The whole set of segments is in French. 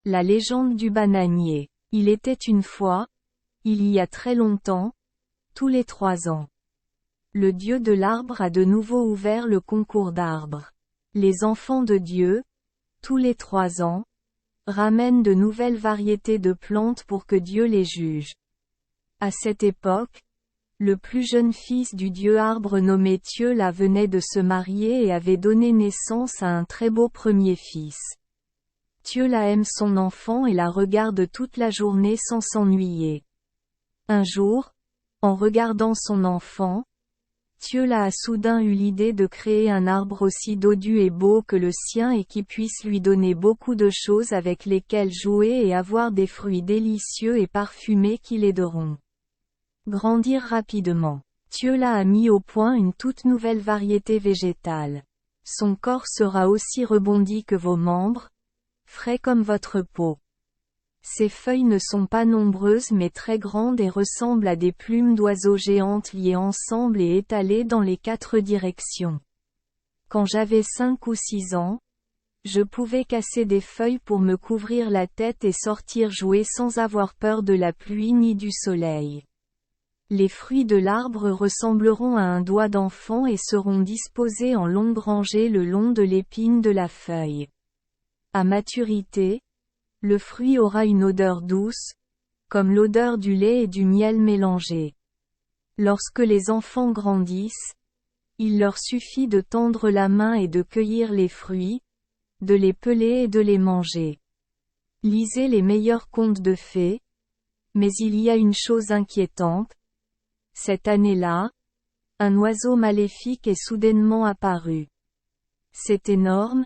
La légende du bananier. Il était une fois, il y a très longtemps, tous les 3 ans. Le Dieu de l'arbre a de nouveau ouvert le concours d'arbres. Les enfants de Dieu, tous les 3 ans, ramènent de nouvelles variétés de plantes pour que Dieu les juge. À cette époque, le plus jeune fils du Dieu arbre nommé Thiola venait de se marier et avait donné naissance à un très beau premier fils. Thiola aime son enfant et la regarde toute la journée sans s'ennuyer. Un jour, en regardant son enfant, Thiola a soudain eu l'idée de créer un arbre aussi dodu et beau que le sien et qui puisse lui donner beaucoup de choses avec lesquelles jouer et avoir des fruits délicieux et parfumés qui l'aideront. Grandir rapidement. Thiola a mis au point une toute nouvelle variété végétale. Son corps sera aussi rebondi que vos membres, frais comme votre peau. Ses feuilles ne sont pas nombreuses mais très grandes et ressemblent à des plumes d'oiseaux géantes liées ensemble et étalées dans les 4 directions. Quand j'avais 5 ou 6 ans, je pouvais casser des feuilles pour me couvrir la tête et sortir jouer sans avoir peur de la pluie ni du soleil. Les fruits de l'arbre ressembleront à un doigt d'enfant et seront disposés en longues rangées le long de l'épine de la feuille. À maturité, le fruit aura une odeur douce, comme l'odeur du lait et du miel mélangés. Lorsque les enfants grandissent, il leur suffit de tendre la main et de cueillir les fruits, de les peler et de les manger. Lisez les meilleurs contes de fées. Mais il y a une chose inquiétante. Cette année-là, un oiseau maléfique est soudainement apparu. C'est énorme,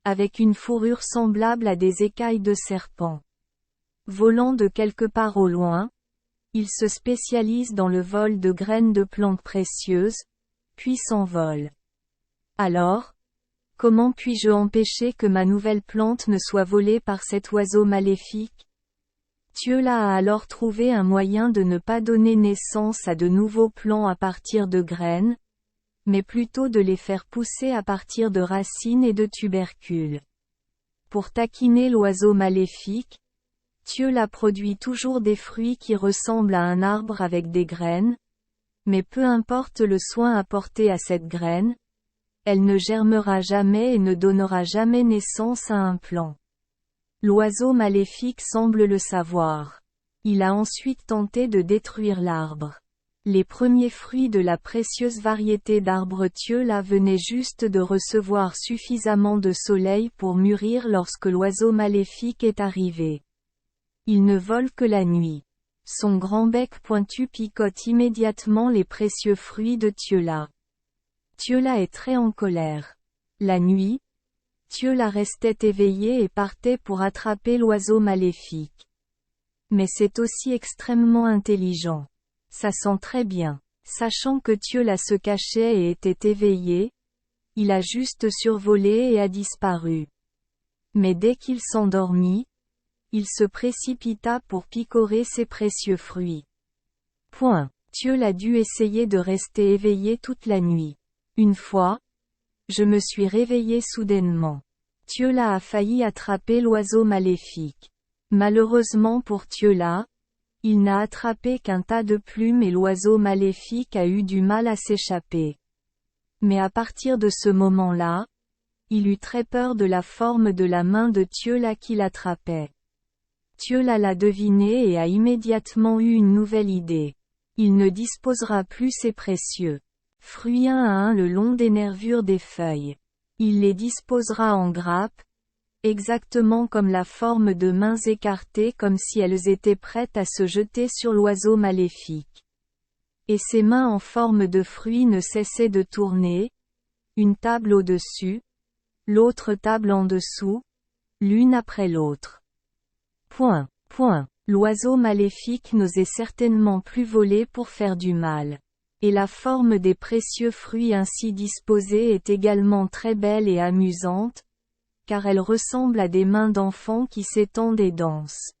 avec une fourrure semblable à des écailles de serpent. Volant de quelque part au loin, il se spécialise dans le vol de graines de plantes précieuses, puis s'envole. Alors, comment puis-je empêcher que ma nouvelle plante ne soit volée par cet oiseau maléfique? Thiola a alors trouvé un moyen de ne pas donner naissance à de nouveaux plants à partir de graines, mais plutôt de les faire pousser à partir de racines et de tubercules. Pour taquiner l'oiseau maléfique, Thiola produit toujours des fruits qui ressemblent à un arbre avec des graines, mais peu importe le soin apporté à cette graine, elle ne germera jamais et ne donnera jamais naissance à un plant. L'oiseau maléfique semble le savoir. Il a ensuite tenté de détruire l'arbre. Les premiers fruits de la précieuse variété d'arbre Thiola venaient juste de recevoir suffisamment de soleil pour mûrir lorsque l'oiseau maléfique est arrivé. Il ne vole que la nuit. Son grand bec pointu picote immédiatement les précieux fruits de Thiola. Thiola est très en colère. La nuit, Thiola restait éveillé et partait pour attraper l'oiseau maléfique. Mais c'est aussi extrêmement intelligent. Ça sent très bien. Sachant que Thiola se cachait et était éveillé, il a juste survolé et a disparu. Mais dès qu'il s'endormit, il se précipita pour picorer ses précieux fruits. Thiola dut essayer de rester éveillé toute la nuit. Une fois, je me suis réveillé soudainement. Thiola a failli attraper l'oiseau maléfique. Malheureusement pour Thiola, il n'a attrapé qu'un tas de plumes et l'oiseau maléfique a eu du mal à s'échapper. Mais à partir de ce moment-là, il eut très peur de la forme de la main de Thiola qui l'attrapait. Thiola l'a deviné et a immédiatement eu une nouvelle idée. Il ne disposera plus ses précieux fruits un à un le long des nervures des feuilles. Il les disposera en grappes, exactement comme la forme de mains écartées comme si elles étaient prêtes à se jeter sur l'oiseau maléfique. Et ses mains en forme de fruits ne cessaient de tourner, une table au-dessus, l'autre table en dessous, l'une après l'autre. L'oiseau maléfique n'osait certainement plus voler pour faire du mal. Et la forme des précieux fruits ainsi disposés est également très belle et amusante, car elle ressemble à des mains d'enfants qui s'étendent et dansent.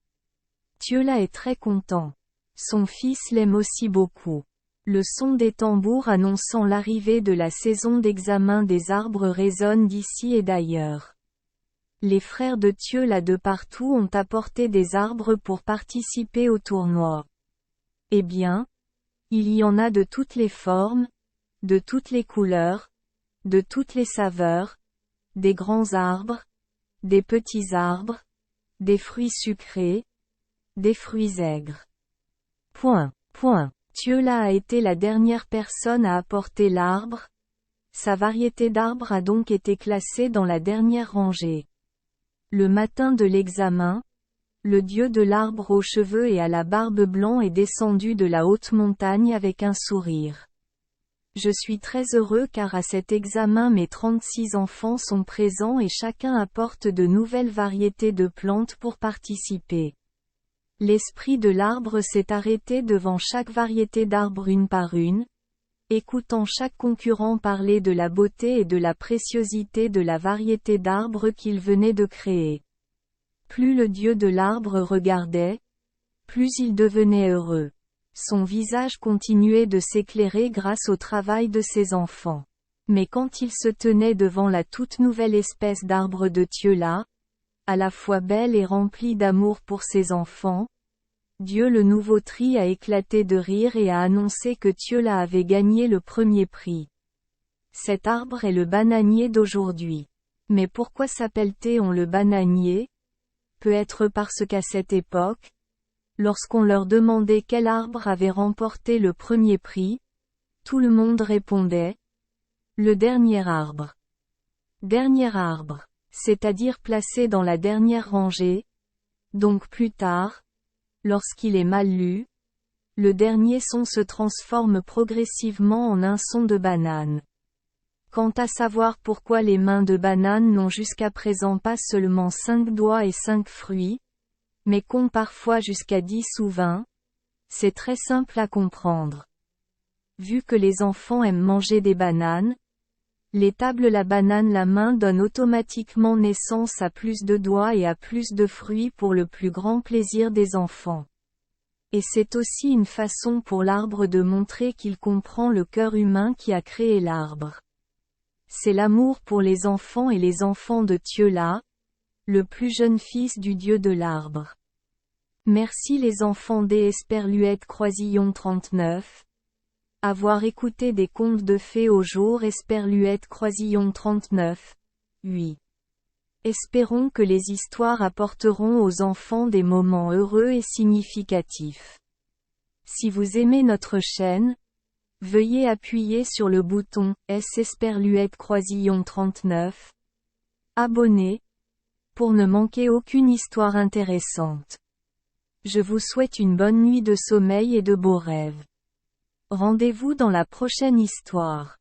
Thiola est très content. Son fils l'aime aussi beaucoup. Le son des tambours annonçant l'arrivée de la saison d'examen des arbres résonne d'ici et d'ailleurs. Les frères de Thiola de partout ont apporté des arbres pour participer au tournoi. Eh bien, il y en a de toutes les formes, de toutes les couleurs, de toutes les saveurs, des grands arbres, des petits arbres, des fruits sucrés, des fruits aigres. Thiola a été la dernière personne à apporter l'arbre. Sa variété d'arbre a donc été classée dans la dernière rangée. Le matin de l'examen, le dieu de l'arbre aux cheveux et à la barbe blanc est descendu de la haute montagne avec un sourire. Je suis très heureux car à cet examen mes 36 enfants sont présents et chacun apporte de nouvelles variétés de plantes pour participer. L'esprit de l'arbre s'est arrêté devant chaque variété d'arbre une par une, écoutant chaque concurrent parler de la beauté et de la préciosité de la variété d'arbre qu'il venait de créer. Plus le dieu de l'arbre regardait, plus il devenait heureux. Son visage continuait de s'éclairer grâce au travail de ses enfants. Mais quand il se tenait devant la toute nouvelle espèce d'arbre de Thiola, à la fois belle et remplie d'amour pour ses enfants, Dieu le nouveau tri a éclaté de rire et a annoncé que Thiola avait gagné le premier prix. Cet arbre est le bananier d'aujourd'hui. Mais pourquoi s'appelle-t-on le bananier? Peut-être parce qu'à cette époque, lorsqu'on leur demandait quel arbre avait remporté le premier prix, tout le monde répondait « le dernier arbre ». Dernier arbre, c'est-à-dire placé dans la dernière rangée. Donc plus tard, lorsqu'il est mal lu, le dernier son se transforme progressivement en un son de banane. Quant à savoir pourquoi les mains de banane n'ont jusqu'à présent pas seulement 5 doigts et 5 fruits, mais qu'ont parfois jusqu'à 10 ou 20, c'est très simple à comprendre. Vu que les enfants aiment manger des bananes, l'étable la banane la main donne automatiquement naissance à plus de doigts et à plus de fruits pour le plus grand plaisir des enfants. Et c'est aussi une façon pour l'arbre de montrer qu'il comprend le cœur humain qui a créé l'arbre. C'est l'amour pour les enfants et les enfants de Thiola, le plus jeune fils du dieu de l'arbre. Merci les enfants d'Esperluette Croisillon 39. Avoir écouté des contes de fées au jour Esperluette Croisillon 39. 8. Espérons que les histoires apporteront aux enfants des moments heureux et significatifs. Si vous aimez notre chaîne, veuillez appuyer sur le bouton S Esperluette Croisillon 39. Abonner, pour ne manquer aucune histoire intéressante. Je vous souhaite une bonne nuit de sommeil et de beaux rêves. Rendez-vous dans la prochaine histoire.